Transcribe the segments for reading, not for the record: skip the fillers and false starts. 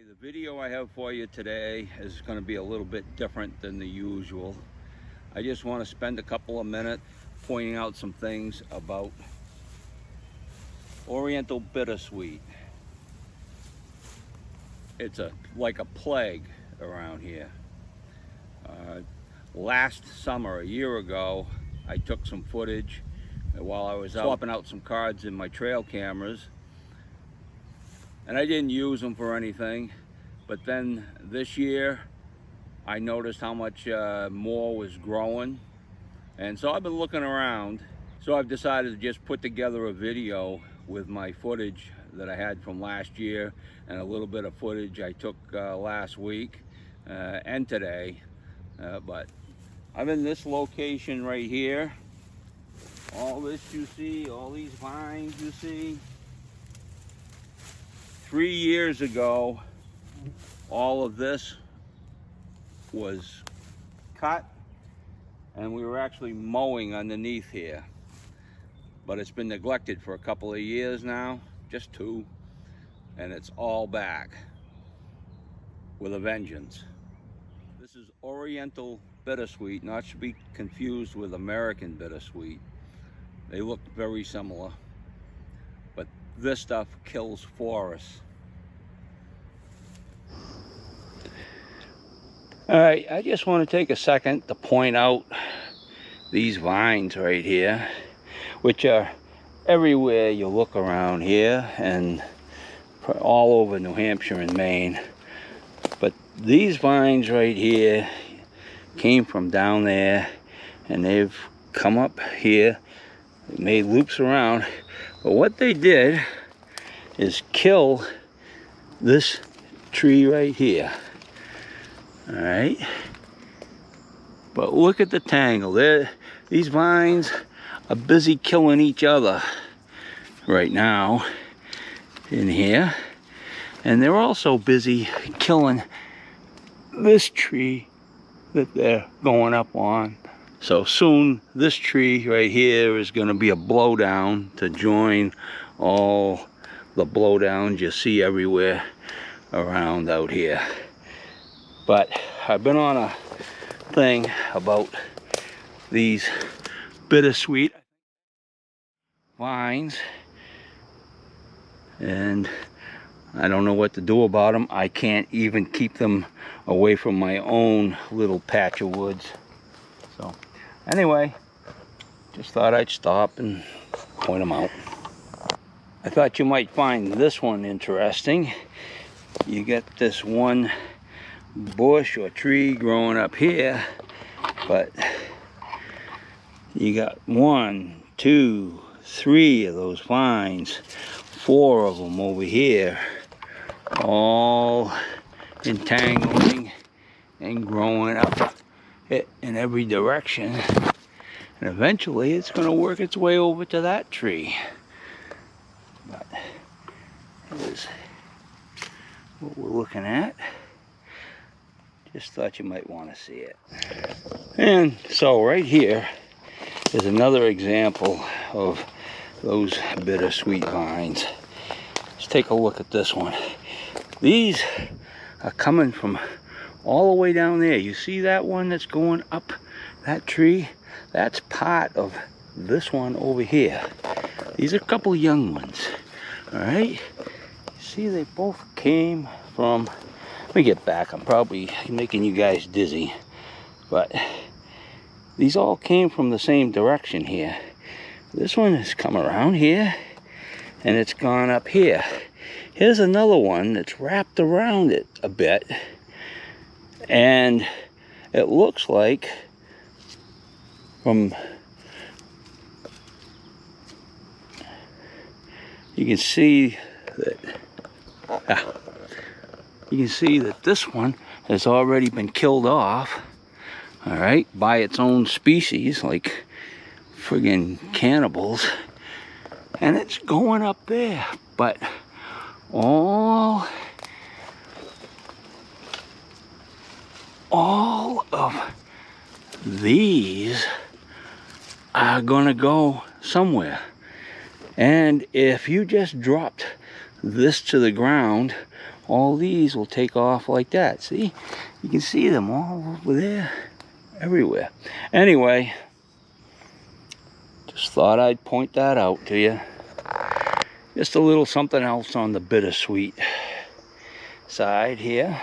The video I have for you today is going to be a little bit different than the usual. I just want to spend a couple of minutes pointing out some things about Oriental Bittersweet. It's like a plague around here. Last summer, a year ago, I took some footage while I was swapping out some cards in my trail cameras, and I didn't use them for anything. But then this year I noticed how much more was growing, and so I've been looking around. So I've decided to just put together a video with my footage that I had from last year and a little bit of footage I took last week and today. But I'm in this location right here. All this you see, all these vines you see. 3 years ago, all of this was cut and we were actually mowing underneath here. But it's been neglected for a couple of years now, just 2, and it's all back with a vengeance. This is Oriental Bittersweet, not to be confused with American Bittersweet. They look very similar, but this stuff kills forests. All right, I just want to take a second to point out these vines right here, which are everywhere you look around here and all over New Hampshire and Maine. But these vines right here came from down there, and they've come up here, made loops around. But what they did is kill this tree right here. All right, but look at the tangle there. These vines are busy killing each other right now in here, and they're also busy killing this tree that they're going up on. So soon this tree right here is going to be a blowdown to join all the blowdowns you see everywhere around out here. But I've been on a thing about these bittersweet vines, and I don't know what to do about them. I can't even keep them away from my own little patch of woods. So anyway, just thought I'd stop and point them out. I thought you might find this one interesting. You get this one bush or tree growing up here, but you got 1, 2, 3 of those vines, 4 of them over here, all entangling and growing up in every direction, and eventually it's going to work its way over to that tree. But here's what we're looking at. Just thought you might want to see it. And so right here is another example of those bittersweet vines. Let's take a look at this one. These are coming from all the way down there. You see that one that's going up that tree? That's part of this one over here. These are a couple of young ones. All right. See, they both came from, let me get back. I'm probably making you guys dizzy, but these all came from the same direction here. This one has come around here and it's gone up here. Here's another one that's wrapped around it a bit, and it looks like from, you can see that this one has already been killed off, all right, by its own species, like friggin' cannibals, and it's going up there. But all of these are gonna go somewhere. And if you just dropped this to the ground, all these will take off like that. See? You can see them all over there, everywhere. Anyway, just thought I'd point that out to you. Just a little something else on the bittersweet side here.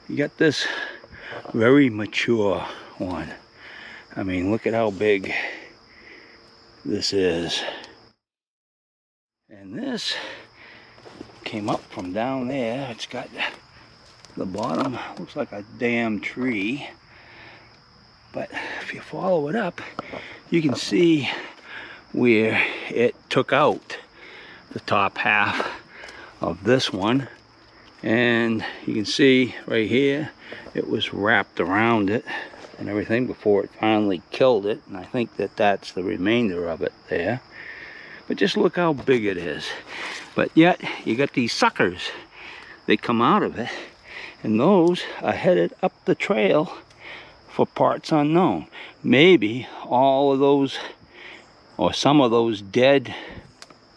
You got this very mature one. I mean, look at how big this is. And this came up from down there. It's got the bottom, looks like a damn tree. But if you follow it up, you can see where it took out the top half of this one. And you can see right here, it was wrapped around it and everything before it finally killed it. And I think that that's the remainder of it there. But just look how big it is. But yet, you got these suckers. They come out of it, and those are headed up the trail for parts unknown. Maybe all of those, or some of those dead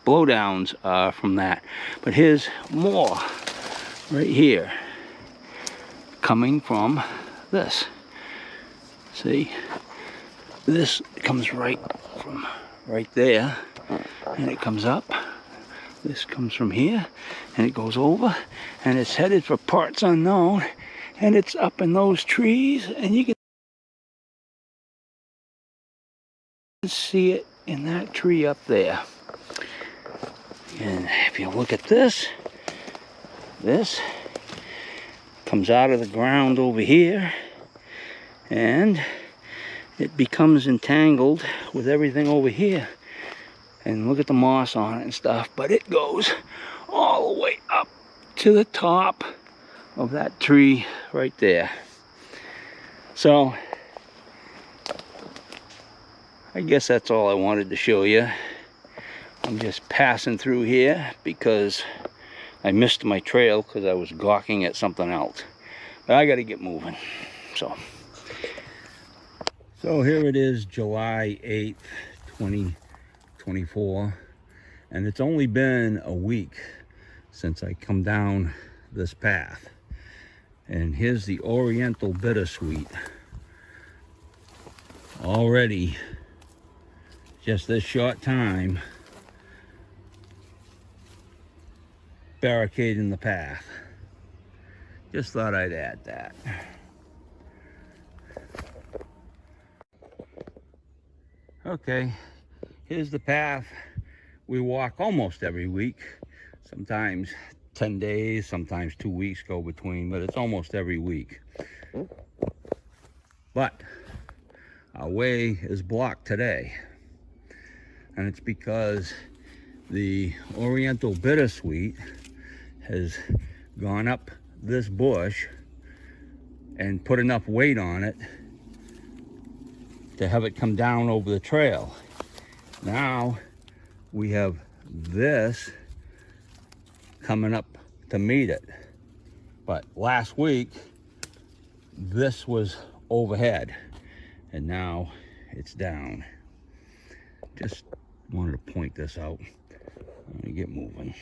blowdowns are from that. But here's more right here, coming from this. See, this comes right from right there, and it comes up. This comes from here, and it goes over, and it's headed for parts unknown, and it's up in those trees, and you can see it in that tree up there. And if you look at this, this comes out of the ground over here, and it becomes entangled with everything over here. And look at the moss on it and stuff, but it goes all the way up to the top of that tree right there. So I guess that's all I wanted to show you. I'm just passing through here because I missed my trail because I was gawking at something else. But I got to get moving. So here it is, July 8th, 2024, and it's only been a week since I come down this path. And here's the Oriental Bittersweet. Already, just this short time, barricading the path. Just thought I'd add that. Okay, here's the path we walk almost every week. Sometimes 10 days, sometimes 2 weeks go between, but it's almost every week. But our way is blocked today. And it's because the Oriental Bittersweet has gone up this bush and put enough weight on it to have it come down over the trail. Now we have this coming up to meet it. But last week, this was overhead, and now it's down. Just wanted to point this out. I'm gonna get moving.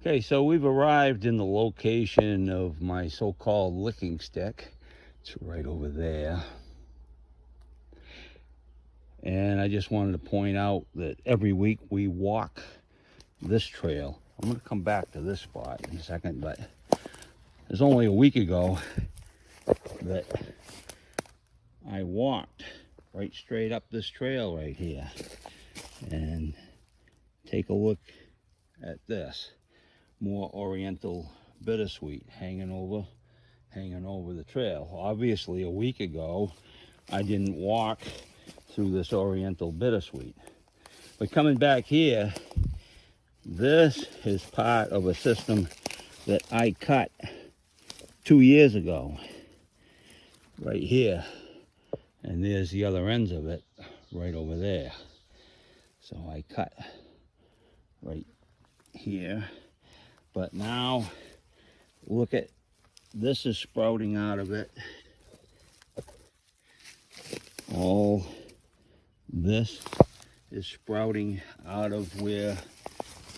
Okay, so we've arrived in the location of my so-called licking stick. It's right over there. And I just wanted to point out that every week we walk this trail. I'm going to come back to this spot in a second, but it was only a week ago that I walked right straight up this trail right here. And take a look at this. More Oriental Bittersweet hanging over the trail. Obviously, a week ago, I didn't walk through this Oriental Bittersweet. But coming back here, this is part of a system that I cut 2 years ago, right here. And there's the other ends of it, right over there. So I cut right here. But now, look at, this is sprouting out of it. All this is sprouting out of where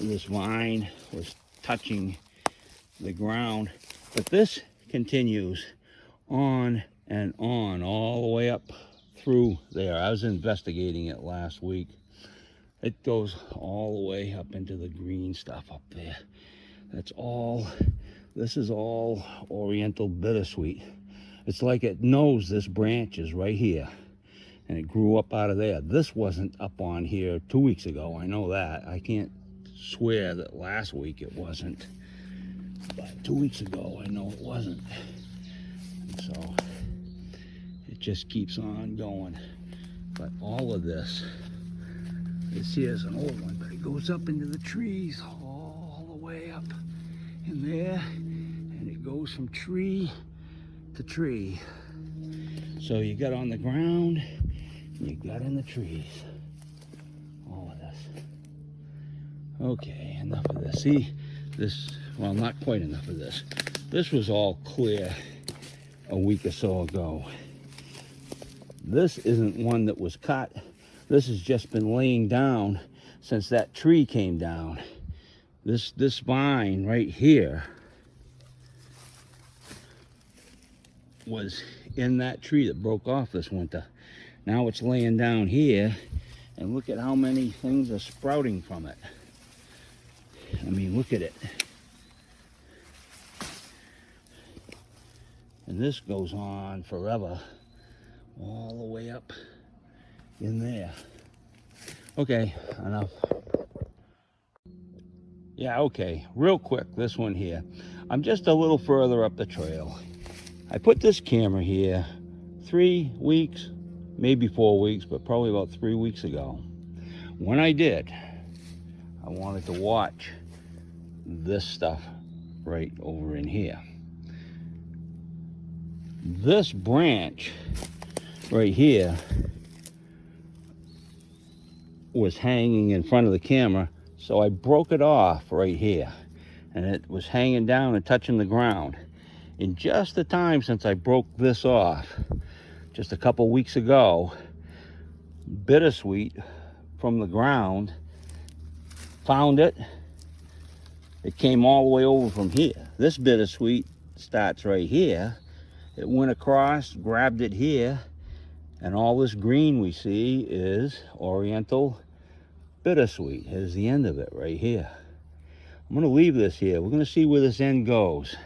this vine was touching the ground. But this continues on and on all the way up through there. I was investigating it last week. It goes all the way up into the green stuff up there. That's all, this is all Oriental Bittersweet. It's like it knows this branch is right here, and it grew up out of there. This wasn't up on here 2 weeks ago, I know that. I can't swear that last week it wasn't, but 2 weeks ago I know it wasn't. And so it just keeps on going. But all of this here's an old one, but it goes up into the trees all the way up in there, and it goes from tree to tree. So you got on the ground, and you got in the trees. All of this. Okay, enough of this. See, this, well, not quite enough of this. This was all clear a week or so ago. This isn't one that was cut. This has just been laying down since that tree came down. This vine right here was in that tree that broke off this winter. Now it's laying down here, and look at how many things are sprouting from it. I mean, look at it. And this goes on forever, all the way up in there. Okay, enough. Yeah, okay, real quick, this one here. I'm just a little further up the trail. I put this camera here 3 weeks, maybe 4 weeks, but probably about 3 weeks ago. When I did, I wanted to watch this stuff right over in here. This branch right here was hanging in front of the camera, so I broke it off right here, and it was hanging down and touching the ground. In just the time since I broke this off, just a couple weeks ago, bittersweet from the ground found it. It came all the way over from here. This bittersweet starts right here. It went across, grabbed it here, and all this green we see is Oriental Bittersweet. Here's the end of it right here. I'm going to leave this here. We're going to see where this end goes.